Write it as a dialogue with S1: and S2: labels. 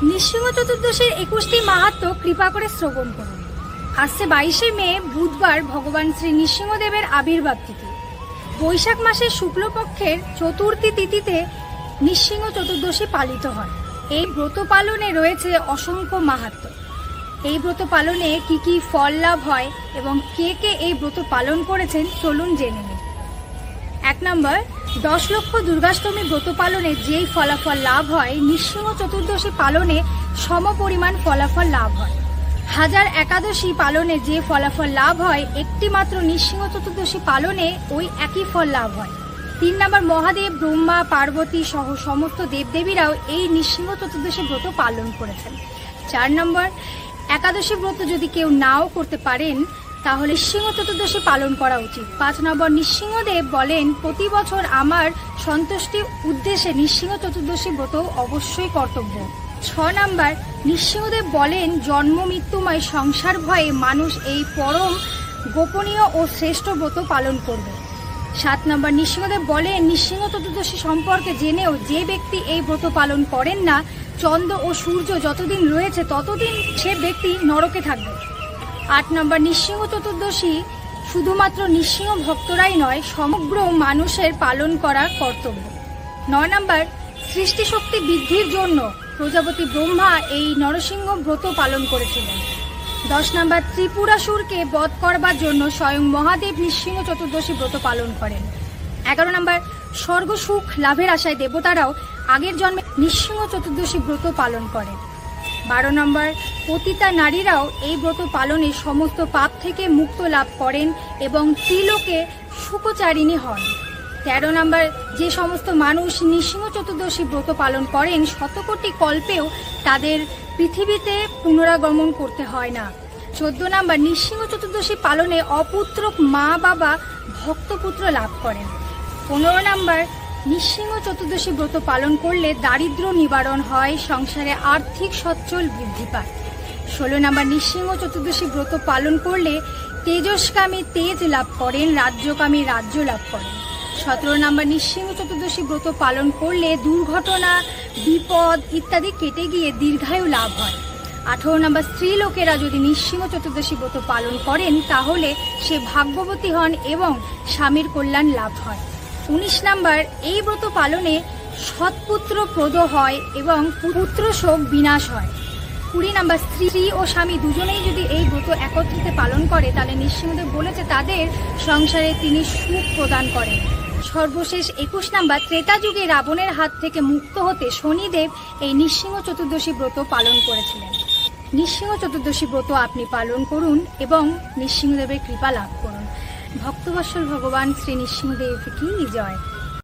S1: নৃসিংহ চতুর্দশীর 21টি মাহাত্ম্য কৃপা করে শ্রবণ করুন। আসছে 22শে মে বুধবার ভগবান শ্রী নৃসিংহদেবের আবির্ভাব তিথি। বৈশাখ মাসের শুক্লপক্ষের চতুর্থী তিথিতে নৃসিংহ চতুর্দশী পালিত হয়। এই ব্রত পালনে রয়েছে অসংখ্য মাহাত্ম্য। এই ব্রত পালনে কি কি ফল লাভ হয় এবং কে কে এই ব্রত পালন করেছেন চলুন জেনে নিন। 1 নম্বর, 10 লক্ষ দুর্গাষ্টমী ব্রত পালনে যেই ফলাফল লাভ হয়, নৃসিংহ চতুর্দশী পালনে সমপরিমাণ ফলাফল লাভ হয়। হাজার একাদশী পালনে যে ফলাফল লাভ হয়, একটি মাত্র নৃসিংহ চতুর্দশী পালনে ওই একই ফল লাভ হয়। 3 নম্বর, মহাদেব, ব্রহ্মা, পার্বতী সহ সমস্ত দেবদেবীরাও এই নৃসিংহ চতুর্দশী ব্রত পালন করেছেন। 4 নম্বর, একাদশী ব্রত যদি কেউ নাও করতে পারেন তাহলে নৃসিংহ চতুর্দশী পালন করা উচিত। 5 নম্বর, নৃসিংহদেব বলেন, প্রতি বছর আমার সন্তুষ্টির উদ্দেশ্যে নৃসিংহ চতুর্দশী ব্রত অবশ্যই কর্তব্য। 6 নম্বর, নৃসিংহদেব বলেন, জন্ম মৃত্যুময় সংসার ভয়ে মানুষ এই পরম গোপনীয় ও শ্রেষ্ঠ ব্রত পালন করবে। 7 নম্বর, নৃসিংহদেব বলেন, নৃসিংহ চতুর্দশী সম্পর্কে জেনেও যে ব্যক্তি এই ব্রত পালন করেন না, চন্দ্র ও সূর্য যতদিন রয়েছে ততদিন সে ব্যক্তি নরকে থাকবে। 8 নম্বর, নৃসিংহ চতুর্দশী শুধুমাত্র নৃসিংহ ভক্তরাই নয়, সমগ্র মানুষের পালন করা কর্তব্য। 9 নম্বর, সৃষ্টি শক্তি বৃদ্ধির জন্য প্রজাপতি ব্রহ্মা এই নরসিংহ ব্রত পালন করেছিলেন। 10 নম্বর, ত্রিপুরাসুরকে বধ করবার জন্য স্বয়ং মহাদেব নৃসিংহ চতুর্দশী ব্রত পালন করেন। 11 নম্বর, স্বর্গ সুখ লাভের আশায় দেবতারাও আগের জন্মে নৃসিংহ চতুর্দশী ব্রত পালন করেন। 12 নম্বর, পতিতা নারীরাও এই ব্রত পালনে সমস্ত পাপ থেকে মুক্ত লাভ করেন এবং ত্রিলোকে সুখচারিণী হন। 13 নম্বর, যে সমস্ত মানুষ নৃসিংহ চতুর্দশী ব্রত পালন করেন, শতকোটি কল্পেও তাদের পৃথিবীতে পুনরাগমন করতে হয় না। 14 নম্বর, নৃসিংহ চতুর্দশী পালনে অপুত্রক মা বাবা ভক্তপুত্র লাভ করেন। 15 নম্বর, নৃসিংহ চতুর্দশী ব্রত পালন করলে দারিদ্র্য নিবারণ হয়, সংসারে আর্থিক সচ্ছল বৃদ্ধি পায়। 16 নম্বর, নৃসিংহ চতুর্দশী ব্রত পালন করলে তেজস্কামী তেজ লাভ করেন, রাজ্যকামী রাজ্য লাভ করেন। 17 নম্বর, নৃসিংহ চতুর্দশী ব্রত পালন করলে দুর্ঘটনা, বিপদ ইত্যাদি কেটে গিয়ে দীর্ঘায়ু লাভ হয়। 18 নম্বর, স্ত্রী লোকেরা যদি নৃসিংহ চতুর্দশী ব্রত পালন করেন তাহলে সে ভাগ্যবতী হন এবং স্বামীর কল্যাণ লাভ হয়। 19 নম্বর, এই ব্রত পালনে সৎপুত্র প্রদ হয় এবং পুত্র শোক বিনাশ হয়। 20 নম্বর, স্ত্রী ও স্বামী দুজনেই যদি এই ব্রত একত্রিত পালন করে তাহলে নৃসিংহদেব বলেছে তাদের সংসারে তিনি সুখ প্রদান করেন। সর্বশেষ 21 নম্বর, ত্রেতা যুগে রাবণের হাত থেকে মুক্ত হতে শনিদেব এই নৃসিংহ চতুর্দশী ব্রত পালন করেছিলেন। নৃসিংহ চতুর্দশী ব্রত আপনি পালন করুন এবং নৃসিংহদেবের কৃপা লাভ করুন। ভক্তবৎসল ভগবান শ্রী নৃসিংহদেব কি জয়।